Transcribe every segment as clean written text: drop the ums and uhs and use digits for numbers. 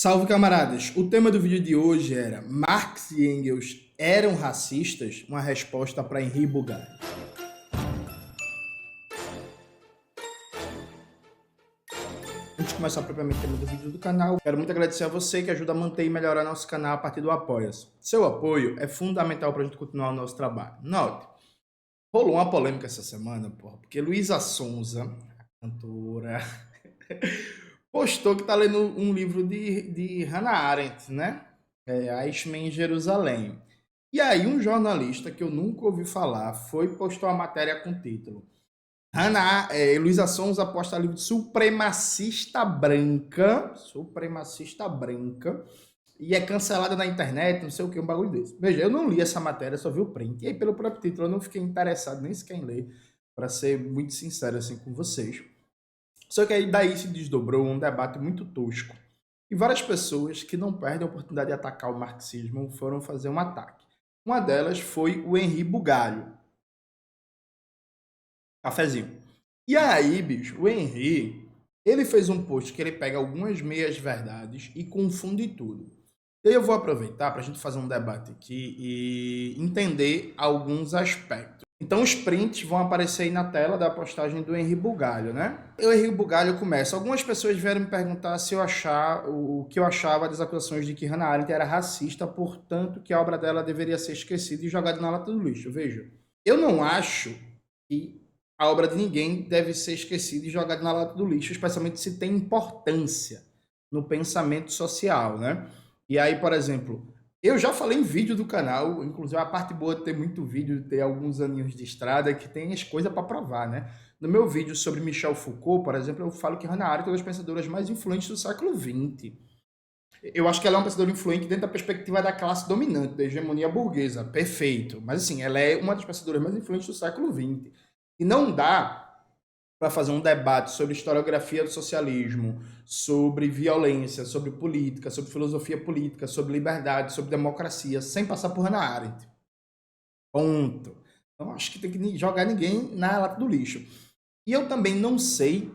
Salve, camaradas! O tema do vídeo de hoje era Marx e Engels eram racistas? Uma resposta para Henri Bugai. Antes de começar propriamente o tema do vídeo do canal, quero muito agradecer a você que ajuda a manter e melhorar nosso canal a partir do Apoia-se. Seu apoio é fundamental para a gente continuar o nosso trabalho. Note, rolou uma polêmica essa semana, porra, porque Luísa Sonza, a cantora, postou que está lendo um livro de Hannah Arendt, né? Eichmann em Jerusalém. E aí um jornalista que eu nunca ouvi falar postou a matéria com o título Luísa Sonza posta livro de supremacista branca, e é cancelada na internet, não sei o que, um bagulho desse. Veja, eu não li essa matéria, só vi o print. E aí, pelo próprio título, eu não fiquei interessado nem sequer em ler, para ser muito sincero assim com vocês. Só que aí daí se desdobrou um debate muito tosco. E várias pessoas que não perdem a oportunidade de atacar o marxismo foram fazer um ataque. Uma delas foi o Henri Bugalho. Cafezinho. E aí, bicho, o Henri, ele fez um post que ele pega algumas meias verdades e confunde tudo. E aí eu vou aproveitar para a gente fazer um debate aqui e entender alguns aspectos. Então os prints vão aparecer aí na tela da postagem do Henri Bugalho, né? O Henri Bugalho começa. Algumas pessoas vieram me perguntar se eu achar o que eu achava das acusações de que Hannah Arendt era racista, portanto que a obra dela deveria ser esquecida e jogada na lata do lixo. Veja, eu não acho que a obra de ninguém deve ser esquecida e jogada na lata do lixo, especialmente se tem importância no pensamento social, né? E aí, por exemplo, eu já falei em vídeo do canal, inclusive a parte boa de ter muito vídeo, de ter alguns aninhos de estrada, que tem as coisas para provar, né? No meu vídeo sobre Michel Foucault, por exemplo, eu falo que Hannah Arendt é uma das pensadoras mais influentes do século XX. Eu acho que ela é uma pensadora influente dentro da perspectiva da classe dominante, da hegemonia burguesa, perfeito. Mas assim, ela é uma das pensadoras mais influentes do século XX. E não dá para fazer um debate sobre historiografia do socialismo, sobre violência, sobre política, sobre filosofia política, sobre liberdade, sobre democracia, sem passar por Hannah Arendt. Ponto. Então, acho que tem que jogar ninguém na lata do lixo. E eu também não sei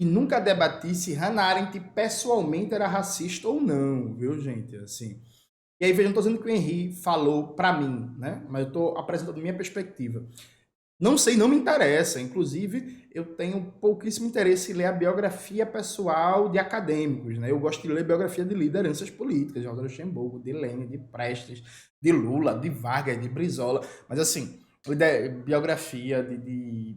e nunca debati se Hannah Arendt pessoalmente era racista ou não, viu, gente? Assim. E aí, veja, não estou dizendo que o Henri falou para mim, né? Mas eu estou apresentando minha perspectiva. Não sei, não me interessa. Inclusive, eu tenho pouquíssimo interesse em ler a biografia pessoal de acadêmicos, né? Eu gosto de ler biografia de lideranças políticas, de Rosa Luxemburgo, de Lênin, de Prestes, de Lula, de Vargas, de Brizola. Mas, assim, biografia de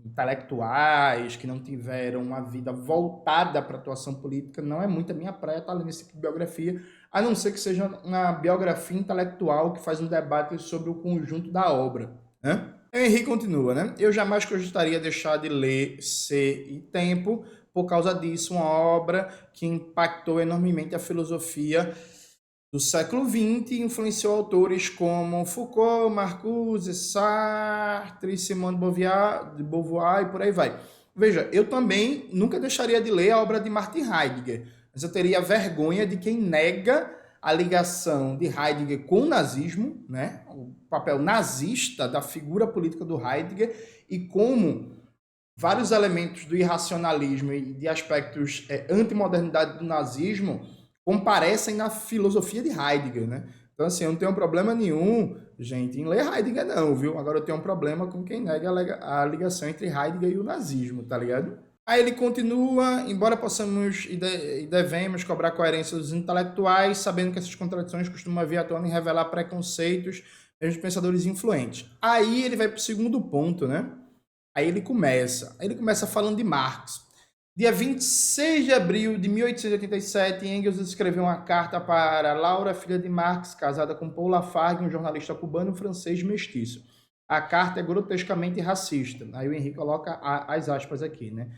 intelectuais que não tiveram uma vida voltada para a atuação política não é muito a minha praia estar lendo esse tipo de biografia, a não ser que seja uma biografia intelectual que faz um debate sobre o conjunto da obra, né? Henri continua, né? Eu jamais cogitaria deixar de ler Ser e Tempo, por causa disso, uma obra que impactou enormemente a filosofia do século XX e influenciou autores como Foucault, Marcuse, Sartre, Simone de Beauvoir e por aí vai. Veja, eu também nunca deixaria de ler a obra de Martin Heidegger, mas eu teria vergonha de quem nega a ligação de Heidegger com o nazismo, né? O papel nazista da figura política do Heidegger e como vários elementos do irracionalismo e de aspectos antimodernidade do nazismo comparecem na filosofia de Heidegger, né? Então, assim, eu não tenho problema nenhum, gente, em ler Heidegger, não, viu? Agora eu tenho um problema com quem nega a ligação entre Heidegger e o nazismo, tá ligado? Aí ele continua, embora possamos e devemos cobrar coerência dos intelectuais, sabendo que essas contradições costumam vir à tona e revelar preconceitos mesmo de pensadores influentes. Aí ele vai para o segundo ponto, né? Aí ele começa falando de Marx. Dia 26 de abril de 1887, Engels escreveu uma carta para Laura, filha de Marx, casada com Paul Lafargue, um jornalista cubano-francês mestiço. A carta é grotescamente racista. Aí o Henrique coloca as aspas aqui, né?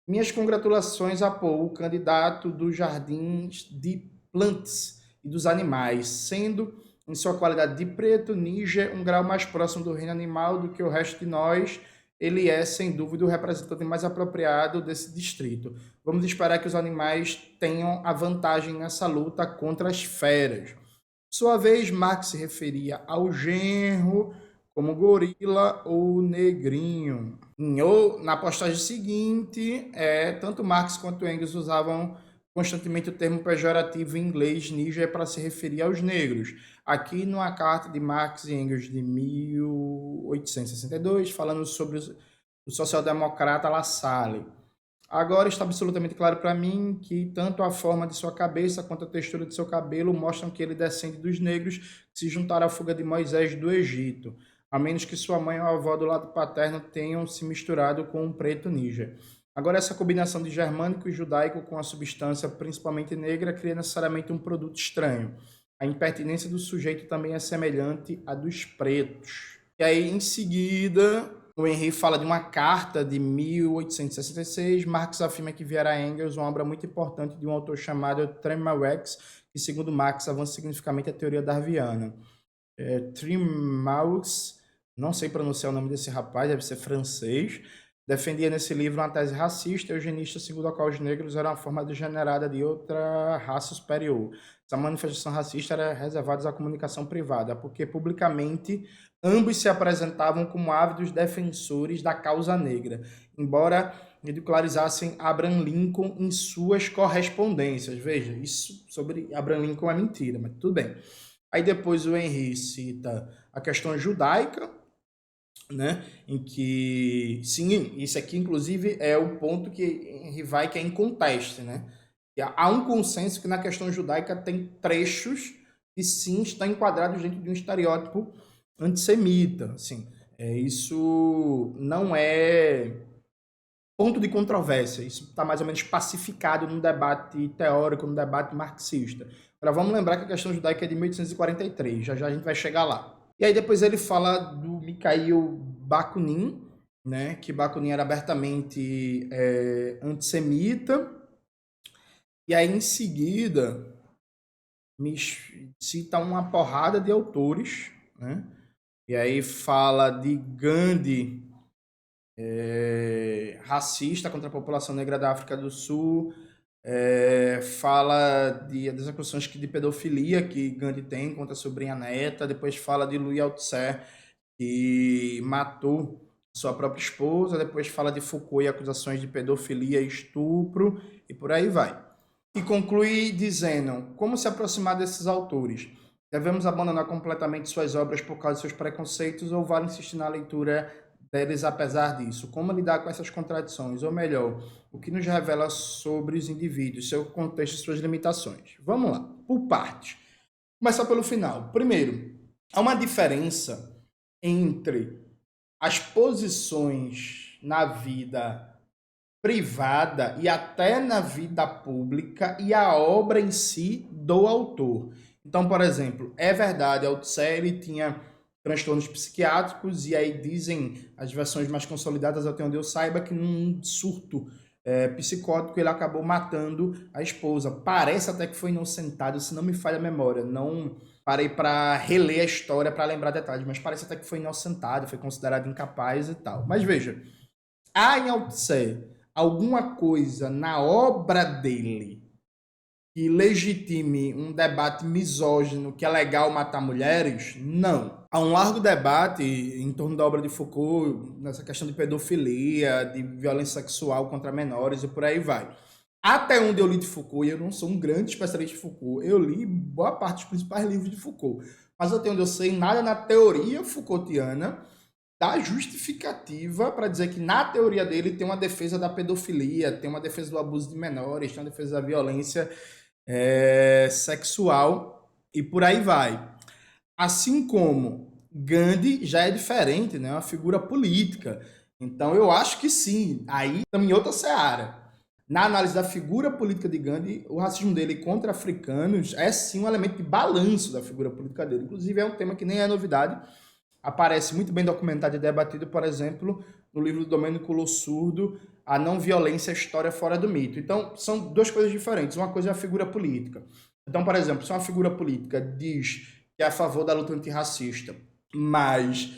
Minhas congratulações a Paul, candidato dos jardins de plantas e dos animais, sendo, em sua qualidade de preto, Níger, um grau mais próximo do reino animal do que o resto de nós. Ele é, sem dúvida, o representante mais apropriado desse distrito. Vamos esperar que os animais tenham a vantagem nessa luta contra as feras. Por sua vez, Marx se referia ao genro como gorila ou negrinho. Na postagem seguinte, tanto Marx quanto Engels usavam constantemente o termo pejorativo em inglês Níger é para se referir aos negros. Aqui numa carta de Marx e Engels de 1862, falando sobre o social-democrata La Salle. Agora está absolutamente claro para mim que tanto a forma de sua cabeça quanto a textura de seu cabelo mostram que ele descende dos negros que se juntaram à fuga de Moisés do Egito, a menos que sua mãe ou avó do lado paterno tenham se misturado com um preto níger. Agora, essa combinação de germânico e judaico com a substância principalmente negra cria necessariamente um produto estranho. A impertinência do sujeito também é semelhante à dos pretos. E aí, em seguida, o Henry fala de uma carta de 1866. Marx afirma que Viera Engels, uma obra muito importante de um autor chamado Tremauex, que, segundo Marx, avança significativamente a teoria darwiniana. Tremauex, não sei pronunciar o nome desse rapaz, deve ser francês, defendia nesse livro uma tese racista e eugenista, segundo a qual os negros eram uma forma degenerada de outra raça superior. Essa manifestação racista era reservada à comunicação privada, porque publicamente ambos se apresentavam como ávidos defensores da causa negra, embora ridicularizassem Abraham Lincoln em suas correspondências. Veja, isso sobre Abraham Lincoln é mentira, mas tudo bem. Aí depois o Henry cita a questão judaica, né, em que, sim, isso aqui inclusive é o ponto que Henry vai, que é inconteste, né? Há um consenso que na questão judaica tem trechos que sim estão enquadrados dentro de um estereótipo antissemita, assim. Isso não é ponto de controvérsia, isso está mais ou menos pacificado num debate teórico, num debate marxista. Agora vamos lembrar que a questão judaica é de 1843, já já a gente vai chegar lá. E aí depois ele fala do Mikhail Bakunin, né, que Bakunin era abertamente antissemita. E aí, em seguida, me cita uma porrada de autores, né? E aí fala de Gandhi, racista contra a população negra da África do Sul, fala das acusações de pedofilia que Gandhi tem contra a sobrinha neta, depois fala de Louis Althusser, que matou sua própria esposa, depois fala de Foucault e acusações de pedofilia e estupro, e por aí vai. E conclui dizendo: como se aproximar desses autores? Devemos abandonar completamente suas obras por causa de seus preconceitos ou vale insistir na leitura deles apesar disso? Como lidar com essas contradições? Ou melhor, o que nos revela sobre os indivíduos, seu contexto e suas limitações? Vamos lá, por partes. Começar pelo final. Primeiro, há uma diferença entre as posições na vida privada e até na vida pública e a obra em si do autor. Então, por exemplo, é verdade, Althusser ele tinha transtornos psiquiátricos e aí dizem as versões mais consolidadas, até onde eu saiba, que num surto psicótico ele acabou matando a esposa. Parece até que foi inocentado, se não me falha a memória. Não parei para reler a história para lembrar detalhes, mas parece até que foi inocentado, foi considerado incapaz e tal. Mas veja, há em Althusser alguma coisa na obra dele que legitime um debate misógino que é legal matar mulheres? Não. Há um largo debate em torno da obra de Foucault, nessa questão de pedofilia, de violência sexual contra menores e por aí vai. Até onde eu li de Foucault, e eu não sou um grande especialista de Foucault, eu li boa parte dos principais livros de Foucault, mas até onde eu sei, nada na teoria Foucaultiana dá justificativa para dizer que na teoria dele tem uma defesa da pedofilia, tem uma defesa do abuso de menores, tem uma defesa da violência sexual e por aí vai. Assim como Gandhi já é diferente, né? É uma figura política. Então eu acho que sim, aí estamos em outra seara. Na análise da figura política de Gandhi, o racismo dele contra africanos é sim um elemento de balanço da figura política dele. Inclusive é um tema que nem é novidade, aparece muito bem documentado e debatido, por exemplo, no livro do Domênico Lossurdo, A Não Violência, a História Fora do Mito. Então, são duas coisas diferentes. Uma coisa é a figura política. Então, por exemplo, se uma figura política diz que é a favor da luta antirracista, mas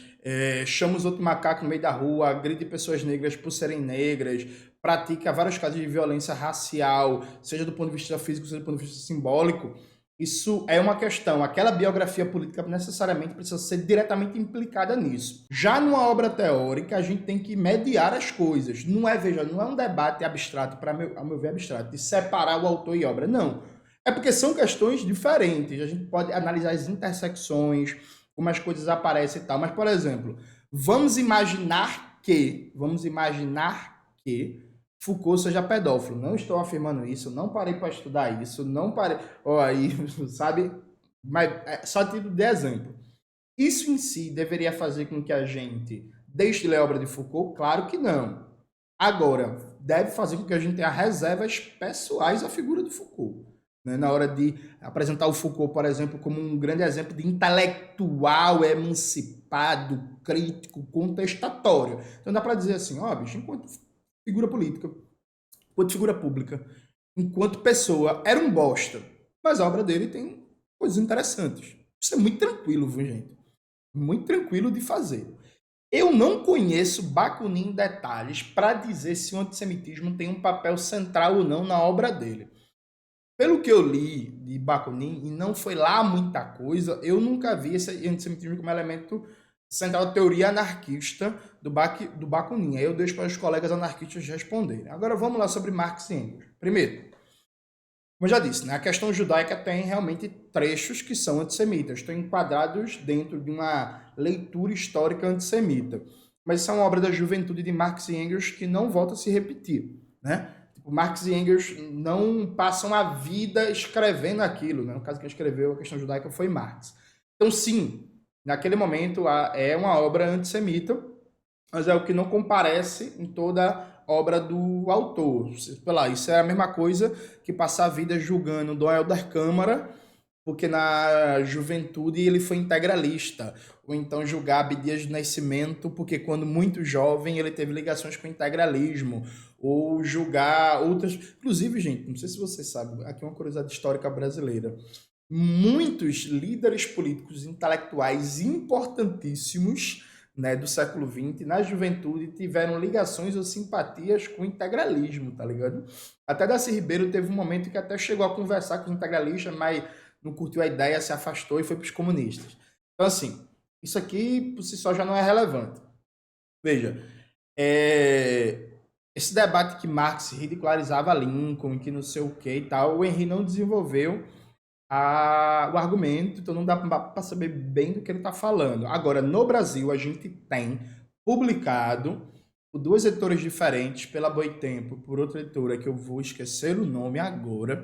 chama os outros macacos no meio da rua, agride pessoas negras por serem negras, pratica vários casos de violência racial, seja do ponto de vista físico, seja do ponto de vista simbólico, Isso é uma questão. Aquela biografia política necessariamente precisa ser diretamente implicada nisso. Já numa obra teórica, a gente tem que mediar as coisas. Não é, veja, não é um debate abstrato, ao meu ver, abstrato, de separar o autor e obra. Não. É porque são questões diferentes. A gente pode analisar as intersecções, como as coisas aparecem e tal. Mas, por exemplo, vamos imaginar que Foucault seja pedófilo. Não estou afirmando isso, não parei para estudar isso, não parei. Ó, aí, sabe? Mas só título de exemplo. Isso em si deveria fazer com que a gente deixe de ler a obra de Foucault? Claro que não. Agora, deve fazer com que a gente tenha reservas pessoais à figura do Foucault. Né? Na hora de apresentar o Foucault, por exemplo, como um grande exemplo de intelectual emancipado, crítico, contestatório. Então dá para dizer assim, ó, bicho, enquanto figura política, enquanto figura pública, enquanto pessoa, era um bosta. Mas a obra dele tem coisas interessantes. Isso é muito tranquilo, viu, gente? Muito tranquilo de fazer. Eu não conheço Bakunin em detalhes para dizer se o antissemitismo tem um papel central ou não na obra dele. Pelo que eu li de Bakunin, e não foi lá muita coisa, eu nunca vi esse antissemitismo como elemento central da teoria anarquista do Bakunin. Aí eu deixo para os colegas anarquistas responderem. Agora vamos lá sobre Marx e Engels. Primeiro, como eu já disse, né, a questão judaica tem realmente trechos que são antissemitas, estão enquadrados dentro de uma leitura histórica antissemita. Mas isso é uma obra da juventude de Marx e Engels que não volta a se repetir. Né? Tipo, Marx e Engels não passam a vida escrevendo aquilo. Né? No caso, quem escreveu a questão judaica foi Marx. Então, sim, naquele momento é uma obra antissemita, mas é o que não comparece em toda obra do autor. Isso é a mesma coisa que passar a vida julgando Dom Helder Câmara, porque na juventude ele foi integralista, ou então julgar Abdias do Nascimento, porque quando muito jovem ele teve ligações com o integralismo, ou julgar outras... Inclusive, gente, não sei se vocês sabem, aqui é uma curiosidade histórica brasileira, muitos líderes políticos intelectuais importantíssimos, né, do século XX, na juventude, tiveram ligações ou simpatias com o integralismo, tá ligado? Até Darcy Ribeiro teve um momento que até chegou a conversar com os integralistas, mas não curtiu a ideia, se afastou e foi para os comunistas. Então, assim, isso aqui por si só já não é relevante. Veja, esse debate que Marx ridicularizava Lincoln, que não sei o que e tal, o Henry não desenvolveu o argumento, então não dá para saber bem do que ele está falando. Agora, no Brasil, a gente tem publicado por duas editoras diferentes, pela Boitempo, por outra editora que eu vou esquecer o nome agora,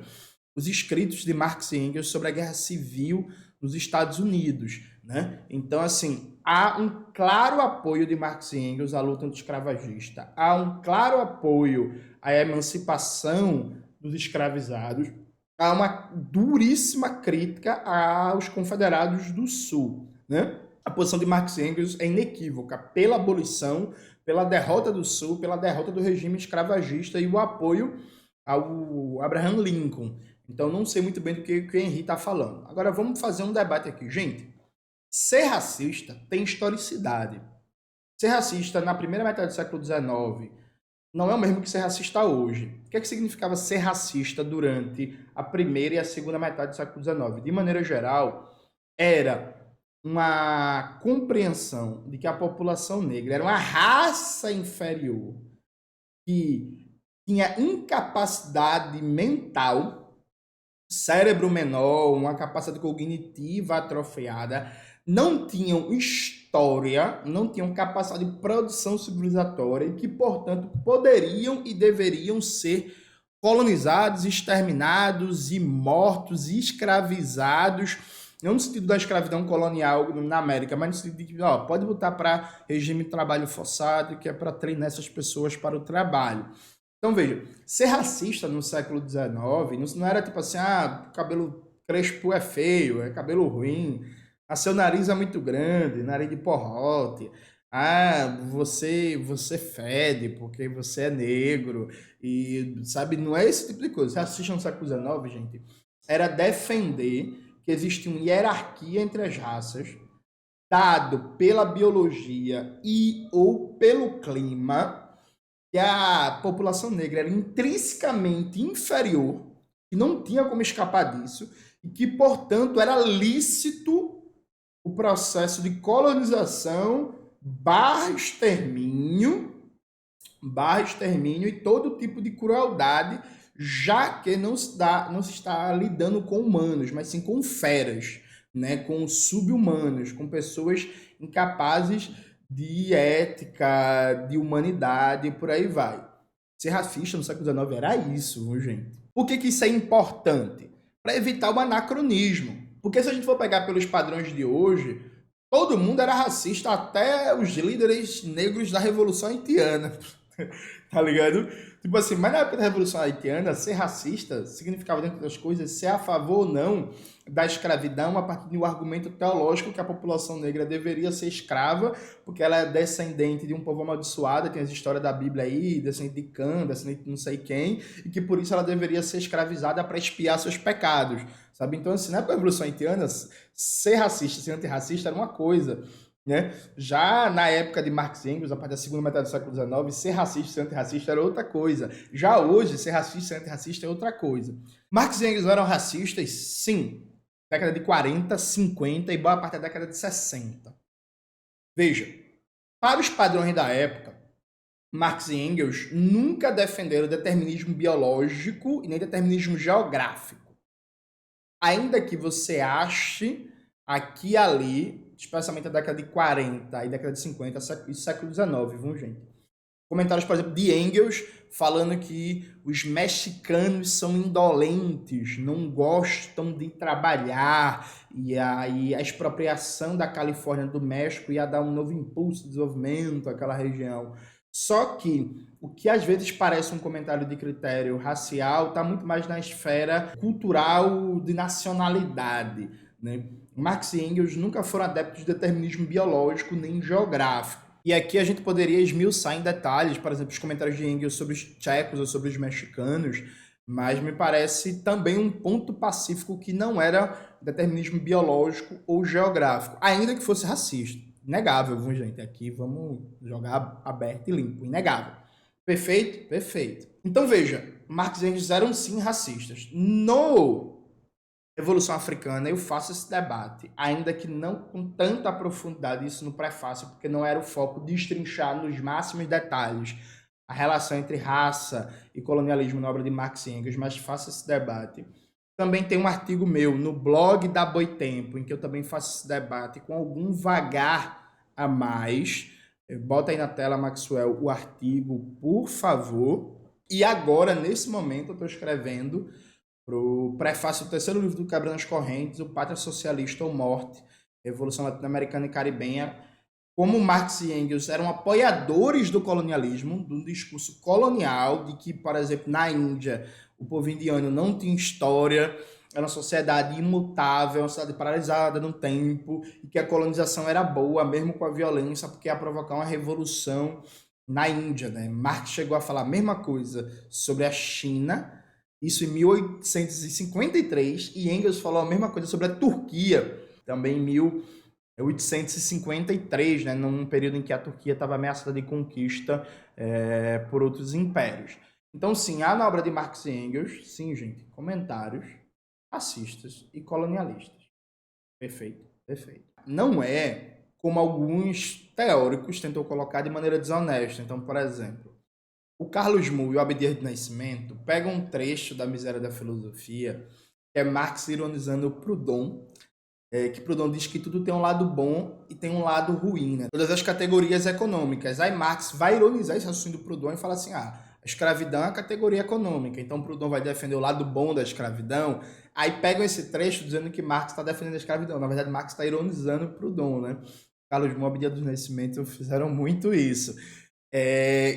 os escritos de Marx e Engels sobre a Guerra Civil nos Estados Unidos. Né? Então, assim, há um claro apoio de Marx e Engels à luta anti-escravagista, há um claro apoio à emancipação dos escravizados, há uma duríssima crítica aos confederados do Sul. Né? A posição de Marx e Engels é inequívoca pela abolição, pela derrota do Sul, pela derrota do regime escravagista e o apoio ao Abraham Lincoln. Então, não sei muito bem do que o Henry está falando. Agora, vamos fazer um debate aqui. Gente, ser racista tem historicidade. Ser racista na primeira metade do século XIX não é o mesmo que ser racista hoje. O que é que significava ser racista durante a primeira e a segunda metade do século XIX? De maneira geral, era uma compreensão de que a população negra era uma raça inferior que tinha incapacidade mental, cérebro menor, uma capacidade cognitiva atrofiada, não tinham história, não tinham capacidade de produção civilizatória e que, portanto, poderiam e deveriam ser colonizados, exterminados e mortos, e escravizados, não no sentido da escravidão colonial na América, mas no sentido de que pode botar para regime de trabalho forçado, que é para treinar essas pessoas para o trabalho. Então, veja, ser racista no século XIX não era tipo assim, cabelo crespo é feio, é cabelo ruim, seu nariz é muito grande, nariz de porrote, você fede porque você é negro, e, sabe, não é esse tipo de coisa. Ser racista no século XIX, gente, era defender que existe uma hierarquia entre as raças, dado pela biologia e ou pelo clima, que a população negra era intrinsecamente inferior, e não tinha como escapar disso, e que, portanto, era lícito o processo de colonização barra extermínio e todo tipo de crueldade, já que não se está lidando com humanos, mas sim com feras, né, com sub-humanos, com pessoas incapazes de ética, de humanidade e por aí vai. Ser racista no século XIX era isso, viu, gente? Por que isso é importante? Para evitar o anacronismo. Porque se a gente for pegar pelos padrões de hoje, todo mundo era racista, até os líderes negros da Revolução Haitiana. Tá ligado? Tipo assim, mas na época da Revolução Haitiana, ser racista significava, dentro das coisas, ser a favor ou não da escravidão a partir de um argumento teológico que a população negra deveria ser escrava, porque ela é descendente de um povo amaldiçoado, tem as histórias da Bíblia aí, descendente de Cã, descendente de não sei quem, e que por isso ela deveria ser escravizada para expiar seus pecados, sabe? Então, assim, na época da Revolução Haitiana, ser racista, ser antirracista era uma coisa, né? Já na época de Marx e Engels, a partir da segunda metade do século XIX, ser racista e ser antirracista era outra coisa. Já hoje, ser racista e ser antirracista é outra coisa. Marx e Engels eram racistas? Sim. Década de 40, 50 e boa parte da década de 60. Veja, para os padrões da época, Marx e Engels nunca defenderam determinismo biológico e nem determinismo geográfico. Ainda que você ache aqui e ali, especialmente a década de 40 e década de 50 e século XIX, viu, gente? Comentários, por exemplo, de Engels falando que os mexicanos são indolentes, não gostam de trabalhar, e aí a expropriação da Califórnia do México ia dar um novo impulso de desenvolvimento àquela região. Só que o que às vezes parece um comentário de critério racial está muito mais na esfera cultural de nacionalidade, né? Marx e Engels nunca foram adeptos de determinismo biológico nem geográfico. E aqui a gente poderia esmiuçar em detalhes, por exemplo, os comentários de Engels sobre os tchecos ou sobre os mexicanos, mas me parece também um ponto pacífico que não era determinismo biológico ou geográfico, ainda que fosse racista. Inegável, viu, gente? Aqui vamos jogar aberto e limpo. Inegável. Perfeito? Perfeito. Então veja, Marx e Engels eram sim racistas. No Revolução Africana, eu faço esse debate, ainda que não com tanta profundidade, isso no prefácio, porque não era o foco de destrinchar nos máximos detalhes a relação entre raça e colonialismo na obra de Marx e Engels, mas faço esse debate. Também tem um artigo meu no blog da Boitempo, em que eu também faço esse debate com algum vagar a mais. Bota aí na tela, Maxwell, o artigo, por favor. E agora, nesse momento, eu estou escrevendo para o prefácio do terceiro livro do Quebrando as Correntes, o Pátria Socialista ou Morte, Revolução Latino-Americana e Caribenha, como Marx e Engels eram apoiadores do colonialismo, do discurso colonial, de que, por exemplo, na Índia, o povo indiano não tinha história, era uma sociedade imutável, uma sociedade paralisada no tempo, e que a colonização era boa, mesmo com a violência, porque ia provocar uma revolução na Índia, né? Marx chegou a falar a mesma coisa sobre a China, isso em 1853, e Engels falou a mesma coisa sobre a Turquia, também em 1853, né, num período em que a Turquia estava ameaçada de conquista por outros impérios. Então, sim, há na obra de Marx e Engels, sim, gente, comentários racistas e colonialistas. Perfeito, perfeito. Não é como alguns teóricos tentam colocar de maneira desonesta. Então, por exemplo, o Carlos Mu e o Abdias do Nascimento pegam um trecho da Miséria da Filosofia, que é Marx ironizando Proudhon, que Proudhon diz que tudo tem um lado bom e tem um lado ruim, né? Todas as categorias econômicas. Aí Marx vai ironizar esse raciocínio do Proudhon e fala assim, a escravidão é a categoria econômica, então Proudhon vai defender o lado bom da escravidão. Aí pegam esse trecho dizendo que Marx está defendendo a escravidão. Na verdade, Marx está ironizando Proudhon, né? Carlos Mu e Abdias do Nascimento fizeram muito isso.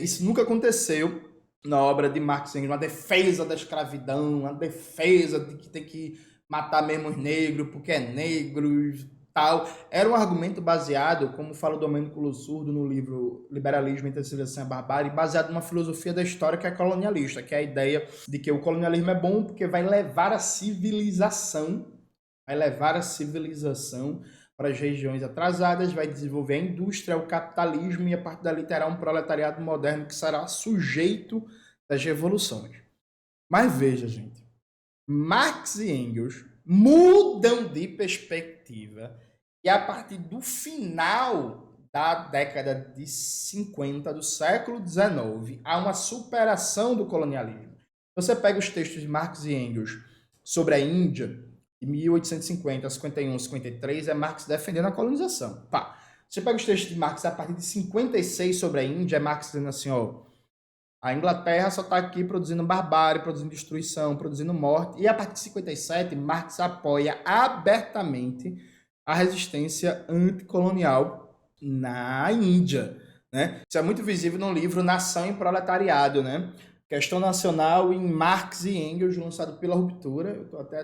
Isso nunca aconteceu na obra de Marx e Engels, uma defesa da escravidão, uma defesa de que tem que matar mesmo os negros porque é negros, tal. Era um argumento baseado, como fala o Domênico Losurdo no livro Liberalismo entre a Civilização e a Barbárie, baseado numa filosofia da história que é colonialista, que é a ideia de que o colonialismo é bom porque vai levar a civilização para as regiões atrasadas, vai desenvolver a indústria, o capitalismo, e a partir dali terá um proletariado moderno que será sujeito das revoluções. Mas veja, gente, Marx e Engels mudam de perspectiva e a partir do final da década de 50 do século XIX há uma superação do colonialismo. Você pega os textos de Marx e Engels sobre a Índia, de 1850, 51, 53, é Marx defendendo a colonização. Pá. Você pega os textos de Marx a partir de 56 sobre a Índia, é Marx dizendo assim, ó, a Inglaterra só está aqui produzindo barbárie, produzindo destruição, produzindo morte. E a partir de 57, Marx apoia abertamente a resistência anticolonial na Índia. Né? Isso é muito visível no livro Nação e Proletariado, né? Questão Nacional em Marx e Engels, lançado pela Ruptura. Eu tô até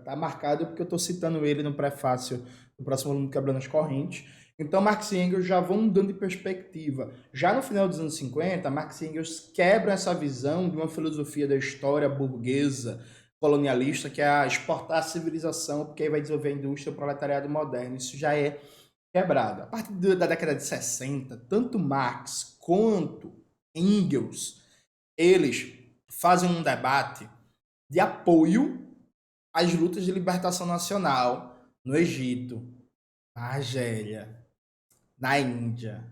tá marcado porque eu estou citando ele no prefácio do próximo aluno Quebrando as Correntes. Então, Marx e Engels já vão mudando de perspectiva. Já no final dos anos 50, Marx e Engels quebram essa visão de uma filosofia da história burguesa, colonialista, que é a exportar a civilização, porque aí vai desenvolver a indústria, o proletariado moderno. Isso já é quebrado. A partir da década de 60, tanto Marx quanto Engels, eles fazem um debate de apoio às lutas de libertação nacional no Egito, na Argélia, na Índia,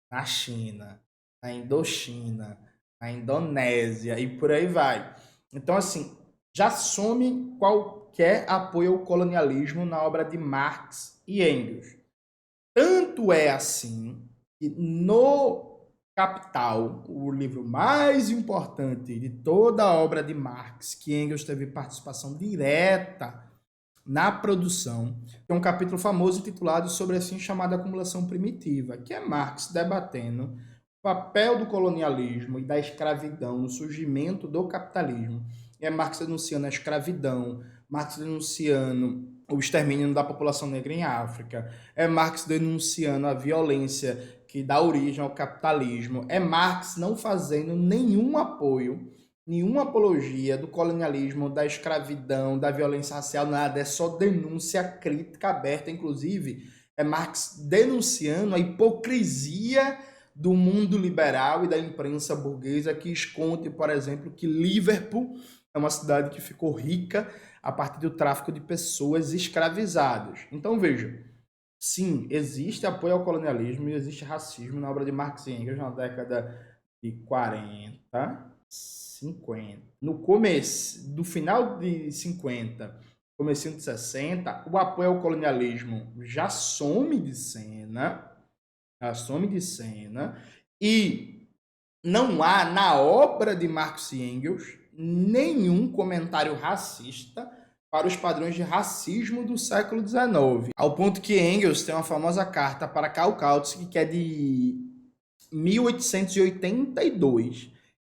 na China, na Indochina, na Indonésia e por aí vai. Então, assim, já some qualquer apoio ao colonialismo na obra de Marx e Engels. Tanto é assim que no Capital, o livro mais importante de toda a obra de Marx, que Engels teve participação direta na produção, tem um capítulo famoso intitulado sobre a assim chamada acumulação primitiva, que é Marx debatendo o papel do colonialismo e da escravidão no surgimento do capitalismo. E é Marx denunciando a escravidão, Marx denunciando o extermínio da população negra em África, é Marx denunciando a violência que dá origem ao capitalismo, é Marx não fazendo nenhum apoio, nenhuma apologia do colonialismo, da escravidão, da violência racial, nada, é só denúncia crítica aberta, inclusive é Marx denunciando a hipocrisia do mundo liberal e da imprensa burguesa que esconde, por exemplo, que Liverpool é uma cidade que ficou rica a partir do tráfico de pessoas escravizadas. Então, veja, sim, existe apoio ao colonialismo e existe racismo na obra de Marx e Engels na década de 40, 50. No começo, do final de 50, comecinho de 60, o apoio ao colonialismo já some de cena, e não há na obra de Marx e Engels nenhum comentário racista para os padrões de racismo do século XIX, ao ponto que Engels tem uma famosa carta para Karl Kautsky, que é de 1882,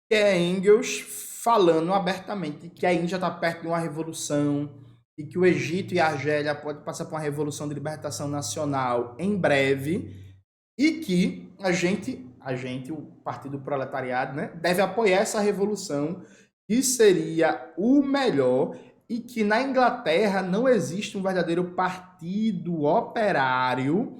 que é Engels falando abertamente que a Índia está perto de uma revolução e que o Egito e a Argélia podem passar por uma revolução de libertação nacional em breve e que o Partido Proletariado, né, deve apoiar essa revolução, que seria o melhor, e que na Inglaterra não existe um verdadeiro partido operário,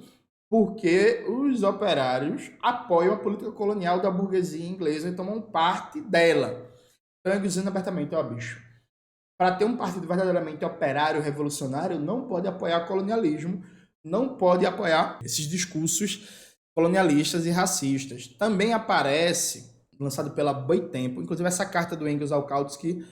porque os operários apoiam a política colonial da burguesia inglesa e tomam parte dela. Então, eu dizendo abertamente, ó, bicho, para ter um partido verdadeiramente operário, revolucionário, não pode apoiar colonialismo, não pode apoiar esses discursos colonialistas e racistas. Também aparece, lançado pela Boitempo, inclusive essa carta do Engels ao Kautsky,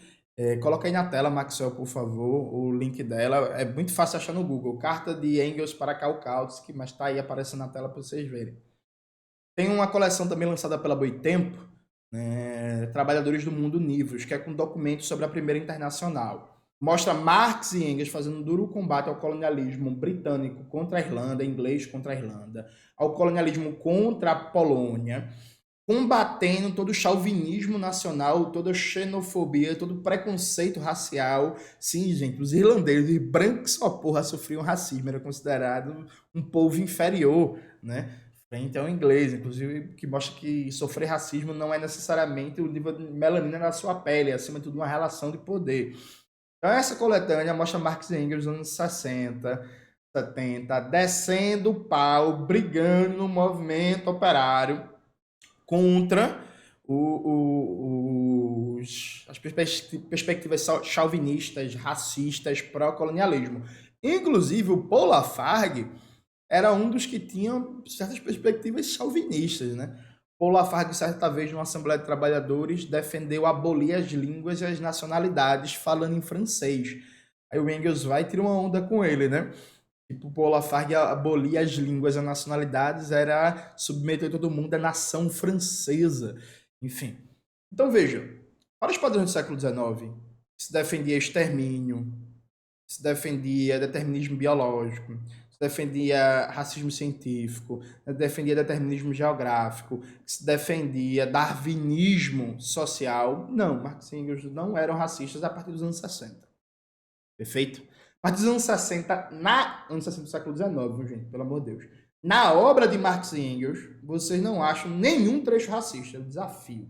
coloca aí na tela, Maxwell, por favor, o link dela. É muito fácil achar no Google. Carta de Engels para Karl Kautsky, mas está aí aparecendo na tela para vocês verem. Tem uma coleção também lançada pela Boitempo, né, Trabalhadores do Mundo Livros, que é com documentos sobre a Primeira Internacional. Mostra Marx e Engels fazendo um duro combate ao colonialismo britânico contra a Irlanda, inglês contra a Irlanda, ao colonialismo contra a Polônia, combatendo todo o chauvinismo nacional, toda a xenofobia, todo o preconceito racial. Sim, gente, os irlandeses brancos só porra sofriam racismo, era considerado um povo inferior, né? Frente ao inglês, inclusive, que mostra que sofrer racismo não é necessariamente o nível de melanina na sua pele, é acima de tudo uma relação de poder. Então, essa coletânea mostra Marx e Engels nos anos 60, 70, descendo o pau, brigando no movimento operário contra as perspectivas chauvinistas, racistas, pró-colonialismo. Inclusive, o Paul Lafargue era um dos que tinham certas perspectivas chauvinistas, né? Paul Lafargue, certa vez, numa Assembleia de Trabalhadores, defendeu abolir as línguas e as nacionalidades falando em francês. Aí o Engels vai e tira uma onda com ele, né? Tipo, Paul Lafargue abolir as línguas e as nacionalidades era submeter todo mundo à nação francesa. Enfim. Então, veja, para os padrões do século XIX, se defendia extermínio, se defendia determinismo biológico, se defendia racismo científico, se defendia determinismo geográfico, se defendia darwinismo social. Não, Marx e Engels não eram racistas a partir dos anos 60. Perfeito? A partir dos anos 60, anos 60 do século XIX, viu, gente? Pelo amor de Deus. Na obra de Marx e Engels, vocês não acham nenhum trecho racista. É um desafio.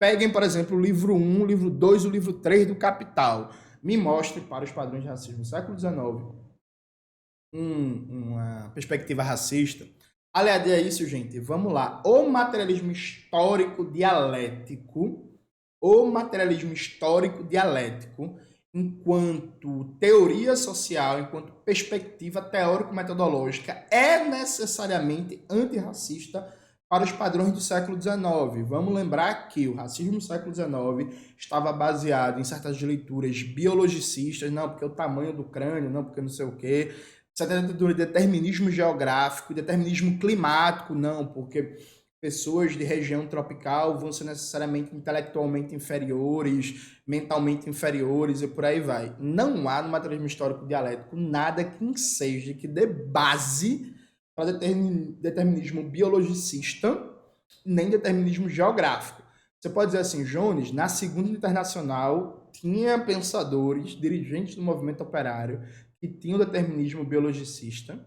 Peguem, por exemplo, o livro 1, o livro 2 e o livro 3 do Capital. Me mostre, para os padrões de racismo do século XIX, uma perspectiva racista. Aliás, é isso, gente. Vamos lá. O materialismo histórico dialético, enquanto teoria social, enquanto perspectiva teórico-metodológica, é necessariamente antirracista para os padrões do século XIX. Vamos lembrar que o racismo do século XIX estava baseado em certas leituras biologicistas, não porque o tamanho do crânio, não porque não sei o quê, certa leitura de determinismo geográfico, determinismo climático, não porque pessoas de região tropical vão ser necessariamente intelectualmente inferiores, mentalmente inferiores e por aí vai. Não há no materialismo histórico dialético nada que enseje, que dê base para determinismo biologicista, nem determinismo geográfico. Você pode dizer assim, Jones, na Segunda Internacional tinha pensadores, dirigentes do movimento operário, que tinham determinismo biologicista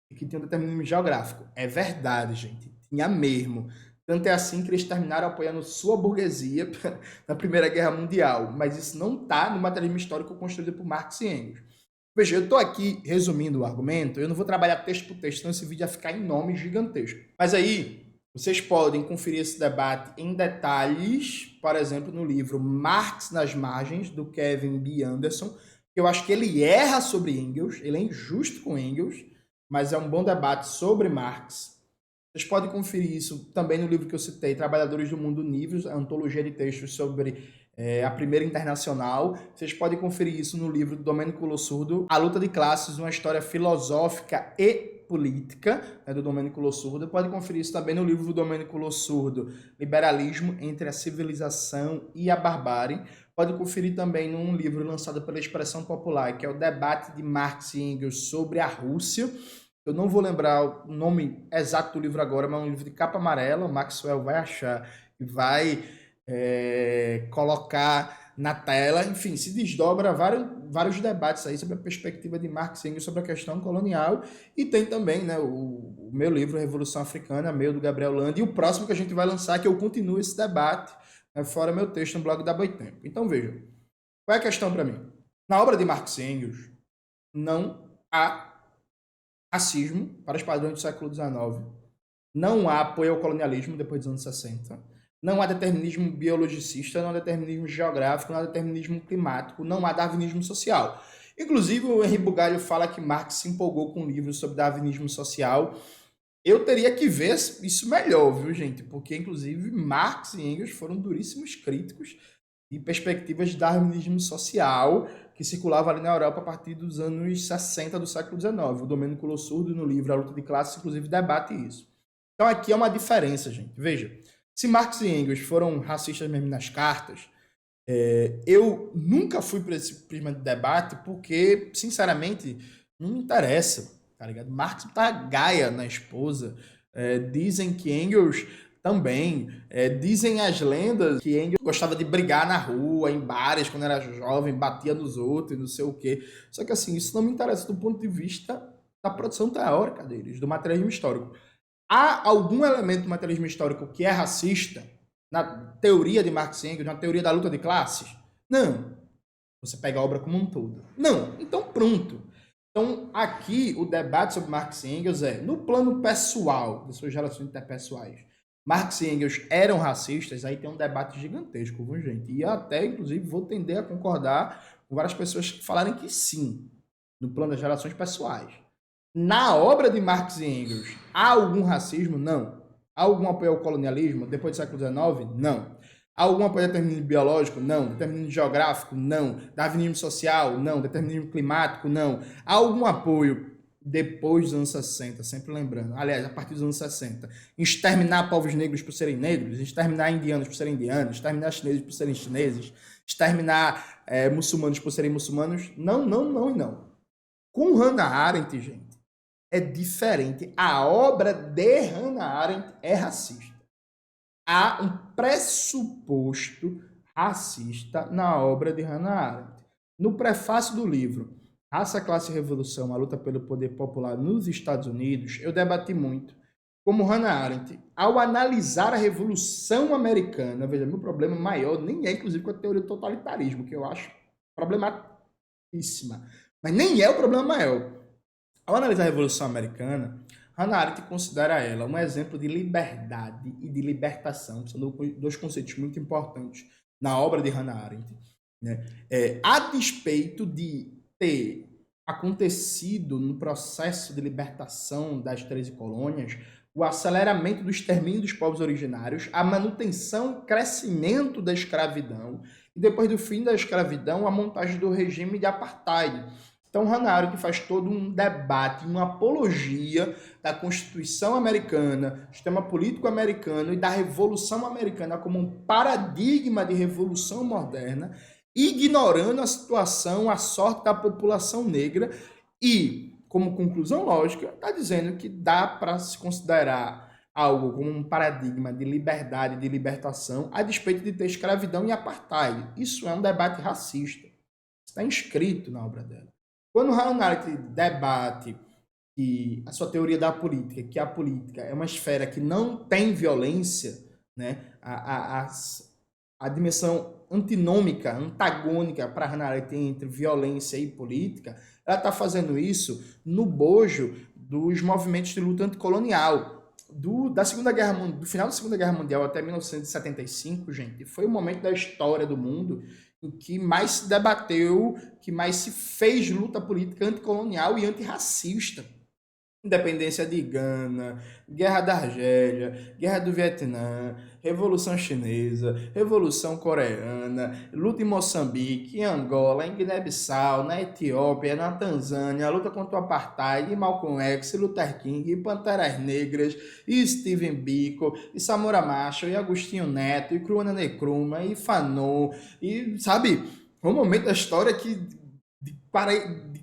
e que tinham determinismo geográfico. É verdade, gente. Tinha mesmo. Tanto é assim que eles terminaram apoiando sua burguesia na Primeira Guerra Mundial. Mas isso não está no materialismo histórico construído por Marx e Engels. Veja, eu estou aqui resumindo o argumento, eu não vou trabalhar texto por texto, senão esse vídeo vai ficar enorme e gigantesco. Mas aí, vocês podem conferir esse debate em detalhes, por exemplo, no livro Marx nas Margens, do Kevin B. Anderson, que eu acho que ele erra sobre Engels, ele é injusto com Engels, mas é um bom debate sobre Marx. Vocês podem conferir isso também no livro que eu citei, Trabalhadores do Mundo Níveis, a antologia de textos sobre a Primeira Internacional. Vocês podem conferir isso no livro do Domênico Lossurdo, A Luta de Classes, uma história filosófica e política, do Domênico Lossurdo. Podem conferir isso também no livro do Domênico Lossurdo, Liberalismo entre a Civilização e a Barbárie. Pode conferir também num livro lançado pela Expressão Popular, que é o Debate de Marx e Engels sobre a Rússia. Eu não vou lembrar o nome exato do livro agora, mas é um livro de capa amarela, o Maxwell vai achar e vai colocar na tela. Enfim, se desdobra vários debates aí sobre a perspectiva de Marx e Engels sobre a questão colonial. E tem também, né, o meu livro, Revolução Africana, meu, do Gabriel Lande, e o próximo que a gente vai lançar, que eu continuo esse debate, fora meu texto no blog da Boitempo. Então, veja, qual é a questão para mim? Na obra de Marx e Engels, não há racismo para os padrões do século XIX, não há apoio ao colonialismo depois dos anos 60, não há determinismo biologicista, não há determinismo geográfico, não há determinismo climático, não há darwinismo social. Inclusive, o Henri Bugalho fala que Marx se empolgou com livros sobre darwinismo social. Eu teria que ver isso melhor, viu, gente? Porque, inclusive, Marx e Engels foram duríssimos críticos de perspectivas de darwinismo social que circulava ali na Europa a partir dos anos 60 do século XIX. O Domênico Lossurdo, no livro A Luta de Classes, inclusive, debate isso. Então, aqui é uma diferença, gente. Veja, se Marx e Engels foram racistas mesmo nas cartas, eu nunca fui para esse prisma de debate porque, sinceramente, não me interessa, tá ligado? Marx tá gaia na esposa. Dizem que Engels também. Dizem as lendas que Engels gostava de brigar na rua, em bares, quando era jovem, batia nos outros e não sei o quê. Só que, assim, isso não me interessa do ponto de vista da produção teórica deles, do materialismo histórico. Há algum elemento do materialismo histórico que é racista na teoria de Marx e Engels, na teoria da luta de classes? Não. Você pega a obra como um todo. Não. Então, pronto. Então, aqui, o debate sobre Marx e Engels no plano pessoal, das suas relações interpessoais. Marx e Engels eram racistas, aí tem um debate gigantesco, viu, gente? E até, inclusive, vou tender a concordar com várias pessoas que falarem que sim, no plano das relações pessoais. Na obra de Marx e Engels, há algum racismo? Não. Há algum apoio ao colonialismo depois do século XIX? Não. Há algum apoio ao determinismo biológico? Não. Determinismo geográfico? Não. Darwinismo social? Não. Determinismo climático? Não. Há algum apoio depois dos anos 60, sempre lembrando, aliás, a partir dos anos 60, exterminar povos negros por serem negros, exterminar indianos por serem indianos, exterminar chineses por serem chineses, exterminar muçulmanos por serem muçulmanos? Não, não, não e não. Com Hannah Arendt, gente, é diferente. A obra de Hannah Arendt é racista. Há um pressuposto racista na obra de Hannah Arendt. No prefácio do livro Raça, Classe e Revolução, a luta pelo poder popular nos Estados Unidos, eu debati muito como Hannah Arendt, ao analisar a Revolução Americana, veja, meu problema maior nem é, inclusive, com a teoria do totalitarismo, que eu acho problematíssima, mas nem é o problema maior. Ao analisar a Revolução Americana, Hannah Arendt considera ela um exemplo de liberdade e de libertação, que são dois conceitos muito importantes na obra de Hannah Arendt, né? A despeito de ter acontecido no processo de libertação das 13 colônias o aceleramento do extermínio dos povos originários, a manutenção e crescimento da escravidão, e depois do fim da escravidão, a montagem do regime de apartheid. Então, Hannah Arendt faz todo um debate, uma apologia da Constituição americana, do sistema político americano e da Revolução Americana como um paradigma de revolução moderna, ignorando a situação, a sorte da população negra e, como conclusão lógica, está dizendo que dá para se considerar algo como um paradigma de liberdade, de libertação, a despeito de ter escravidão e apartheid. Isso é um debate racista. Está inscrito na obra dela. Quando Hannah Arendt debate que a sua teoria da política, que a política é uma esfera que não tem violência, né? A dimensão antinômica, antagônica para Hannah Arendt entre violência e política, ela está fazendo isso no bojo dos movimentos de luta anticolonial. Do final da Segunda Guerra Mundial até 1975, gente, foi o momento da história do mundo em que mais se debateu, que mais se fez luta política anticolonial e antirracista. Independência de Gana, Guerra da Argélia, Guerra do Vietnã, Revolução Chinesa, Revolução Coreana, luta em Moçambique, em Angola, em Guiné-Bissau, na Etiópia, na Tanzânia, luta contra o Apartheid, Malcolm X, Luther King, Panteras Negras, e Steven Biko, e Samora Machel, e Agostinho Neto, e Kwame Nkrumah, e Fanon, e, sabe, um momento da história que de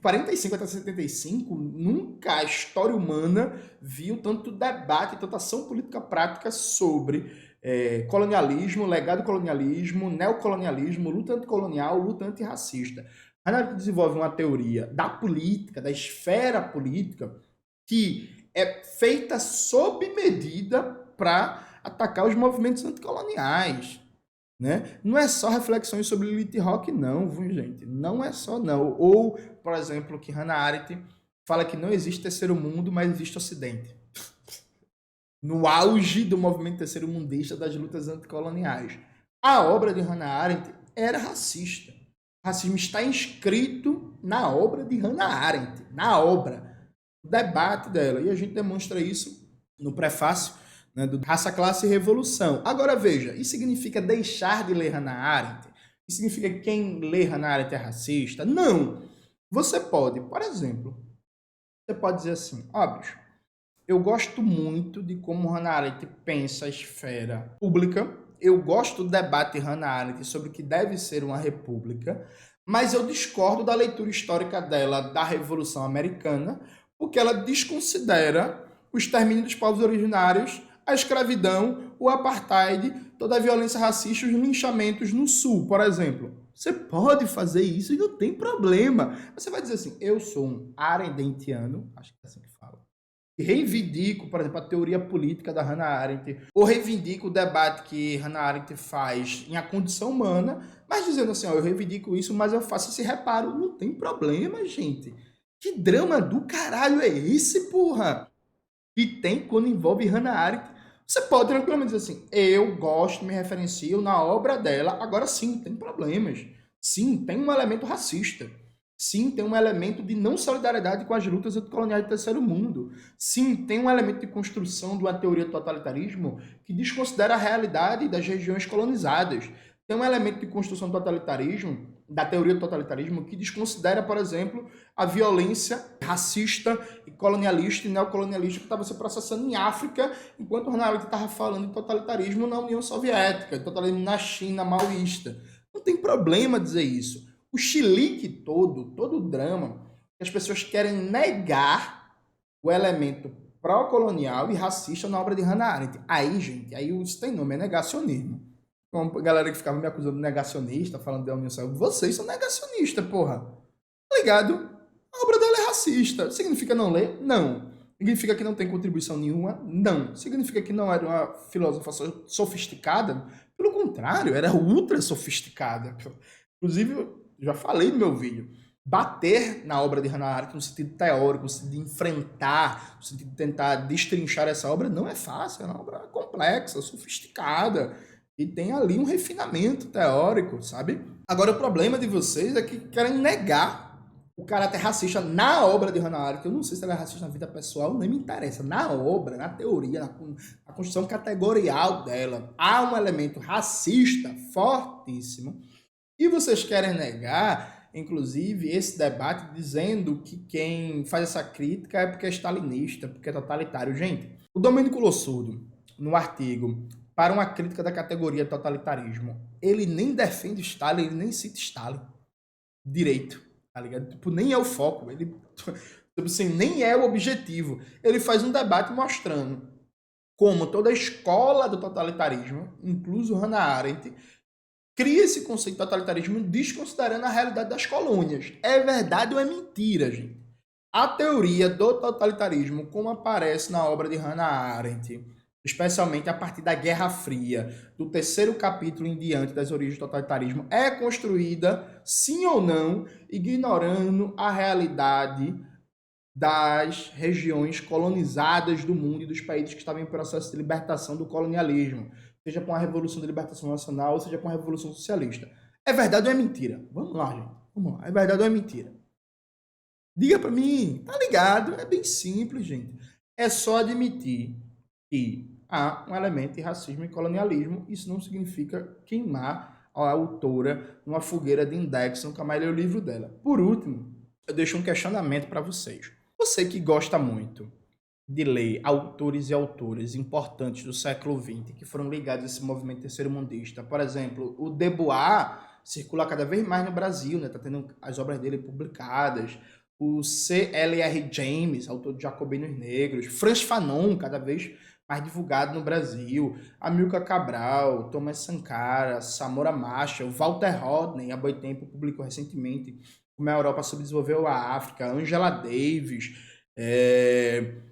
45 até 75, nunca a história humana viu tanto debate, tanta ação política prática sobre colonialismo, legado do colonialismo, neocolonialismo, luta anticolonial, luta antirracista. Hannah Arendt desenvolve uma teoria da política, da esfera política, que é feita sob medida para atacar os movimentos anticoloniais. Né? Não é só reflexões sobre Lilith Rock, não, viu, gente? Não é só, não. Ou, por exemplo, que Hannah Arendt fala que não existe terceiro mundo, mas existe ocidente. No auge do movimento terceiro mundista das lutas anticoloniais. A obra de Hannah Arendt era racista. O racismo está inscrito na obra de Hannah Arendt, na obra, o debate dela. E a gente demonstra isso no prefácio, né, do Raça, Classe e Revolução. Agora veja, isso significa deixar de ler Hannah Arendt? Isso significa que quem lê Hannah Arendt é racista? Não! Você pode, por exemplo, você pode dizer assim, bicho, eu gosto muito de como Hannah Arendt pensa a esfera pública, eu gosto do debate de Hannah Arendt sobre o que deve ser uma república, mas eu discordo da leitura histórica dela da Revolução Americana, porque ela desconsidera o extermínio dos povos originários, a escravidão, o apartheid, toda a violência racista, os linchamentos no Sul, por exemplo. Você pode fazer isso e não tem problema. Você vai dizer assim, eu sou um arendtiano, acho que é assim que fala, e reivindico, por exemplo, a teoria política da Hannah Arendt, ou reivindico o debate que Hannah Arendt faz em A Condição Humana, mas dizendo assim, eu reivindico isso, mas eu faço esse reparo. Não tem problema, gente. Que drama do caralho é esse, porra? E tem quando envolve Hannah Arendt Você pode tranquilamente dizer assim, eu gosto, me referencio na obra dela, agora sim, tem problemas. Sim, tem um elemento racista. Sim, tem um elemento de não solidariedade com as lutas anticoloniais do terceiro mundo. Sim, tem um elemento de construção de uma teoria do totalitarismo que desconsidera a realidade das regiões colonizadas. Tem um elemento de construção do totalitarismo, da teoria do totalitarismo, que desconsidera, por exemplo, a violência racista e colonialista e neocolonialista que estava se processando em África, enquanto o Ronald estava falando de totalitarismo na União Soviética, de totalitarismo na China maoísta. Não tem problema dizer isso. O chilique todo o drama, que as pessoas querem negar o elemento pró-colonial e racista na obra de Hannah Arendt. Aí, gente, aí isso tem nome, é negacionismo. Como a galera que ficava me acusando de negacionista, falando de União Soviética, vocês são negacionistas, porra. Tá ligado? A obra dela é racista. Significa não ler? Não. Significa que não tem contribuição nenhuma? Não. Significa que não era uma filósofa sofisticada? Pelo contrário, era ultra sofisticada. Inclusive, eu já falei no meu vídeo, bater na obra de Hannah Arendt no sentido teórico, no sentido de enfrentar, no sentido de tentar destrinchar essa obra, não é fácil. É uma obra complexa, sofisticada, e tem ali um refinamento teórico, sabe? Agora, o problema de vocês é que querem negar o caráter racista na obra de Hannah Arendt, que eu não sei se ela é racista na vida pessoal, nem me interessa. Na obra, na teoria, na construção categorial dela, há um elemento racista fortíssimo. E vocês querem negar, inclusive, esse debate dizendo que quem faz essa crítica é porque é stalinista, porque é totalitário. Gente, o Domênico Lossurdo, no artigo Para uma crítica da categoria totalitarismo, ele nem defende Stalin, ele nem cita Stalin direito, tá ligado? Tipo, nem é o foco, ele tipo assim, nem é o objetivo. Ele faz um debate mostrando como toda a escola do totalitarismo, incluso Hannah Arendt, cria esse conceito de totalitarismo desconsiderando a realidade das colônias. É verdade ou é mentira, gente? A teoria do totalitarismo, como aparece na obra de Hannah Arendt, especialmente a partir da Guerra Fria, do terceiro capítulo em diante das origens do totalitarismo, é construída, sim ou não, ignorando a realidade das regiões colonizadas do mundo e dos países que estavam em processo de libertação do colonialismo, seja com a Revolução de Libertação Nacional, seja com a Revolução Socialista. É verdade ou é mentira? Vamos lá, gente. Vamos lá. É verdade ou é mentira? Diga para mim. Tá ligado? É bem simples, gente. É só admitir que há um elemento de racismo e colonialismo. Isso não significa queimar a autora numa fogueira de index, nunca mais ler o livro dela. Por último, eu deixo um questionamento para vocês. Você que gosta muito de ler autores e autoras importantes do século XX que foram ligados a esse movimento terceiro-mundista, por exemplo, o Debois circula cada vez mais no Brasil, né? Tá tendo as obras dele publicadas. O C.L.R. James, autor de Jacobinos Negros, Frantz Fanon, cada vez mais divulgado no Brasil, Amilcar Cabral, Thomas Sankara, Samora Machel, Walter Rodney, há muito tempo publicou recentemente Como a Europa subdesenvolveu a África, Angela Davis,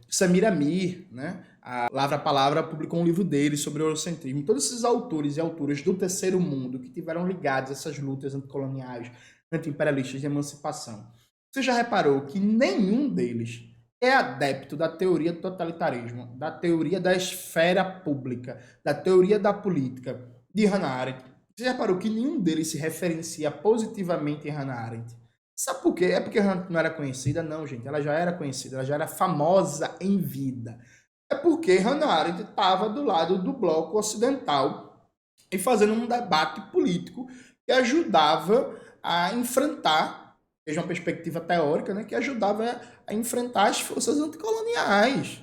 Samir Amir, né? A Lavra Palavra publicou um livro dele sobre o eurocentrismo. Todos esses autores e autoras do terceiro mundo que tiveram ligados a essas lutas anticoloniais, anti-imperialistas de emancipação. Você já reparou que nenhum deles é adepto da teoria do totalitarismo, da teoria da esfera pública, da teoria da política de Hannah Arendt? Você já reparou que nenhum deles se referencia positivamente em Hannah Arendt? Sabe por quê? É porque Hannah não era conhecida? Não, gente. Ela já era conhecida, ela já era famosa em vida. É porque Hannah Arendt estava do lado do bloco ocidental e fazendo um debate político que ajudava a enfrentar, desde uma perspectiva teórica, né, que ajudava a enfrentar as forças anticoloniais.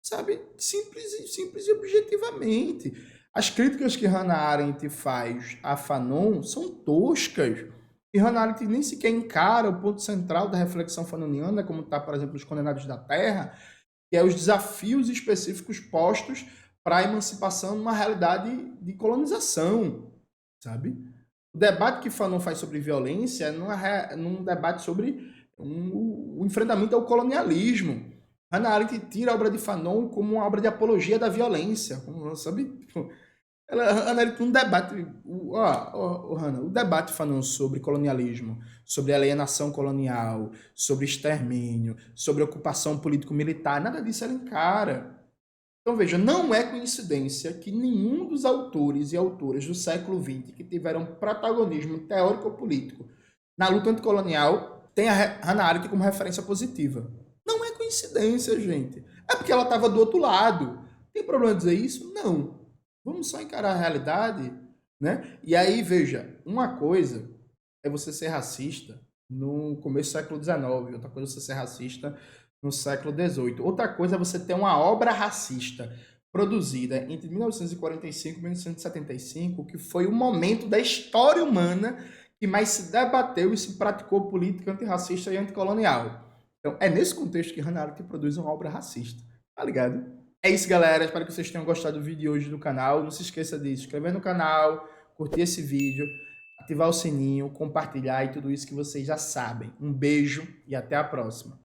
Sabe? Simples e objetivamente. As críticas que Hannah Arendt faz a Fanon são toscas. E Hannah Arendt nem sequer encara o ponto central da reflexão fanoniana, como está, por exemplo, Os Condenados da Terra, que é os desafios específicos postos para a emancipação numa realidade de colonização, sabe? O debate que Fanon faz sobre violência é num debate sobre o enfrentamento ao colonialismo. Hannah Arendt tira a obra de Fanon como uma obra de apologia da violência, sabe? Hannah Arendt um debate, Hannah, o debate Fanon sobre colonialismo, sobre alienação colonial, sobre extermínio, sobre ocupação político-militar, nada disso ela encara. Então veja, não é coincidência que nenhum dos autores e autoras do século XX que tiveram protagonismo teórico ou político na luta anticolonial tenha Hannah Arendt como referência positiva. Não é coincidência, gente. É porque ela estava do outro lado. Tem problema dizer isso? Não. Vamos só encarar a realidade, né? E aí, veja, uma coisa é você ser racista no começo do século XIX, outra coisa é você ser racista no século XVIII. Outra coisa é você ter uma obra racista produzida entre 1945 e 1975, que foi o momento da história humana que mais se debateu e se praticou política antirracista e anticolonial. Então, é nesse contexto que Hannah Arendt produz uma obra racista. Tá ligado? É isso, galera. Espero que vocês tenham gostado do vídeo de hoje do canal. Não se esqueça de se inscrever no canal, curtir esse vídeo, ativar o sininho, compartilhar e tudo isso que vocês já sabem. Um beijo e até a próxima.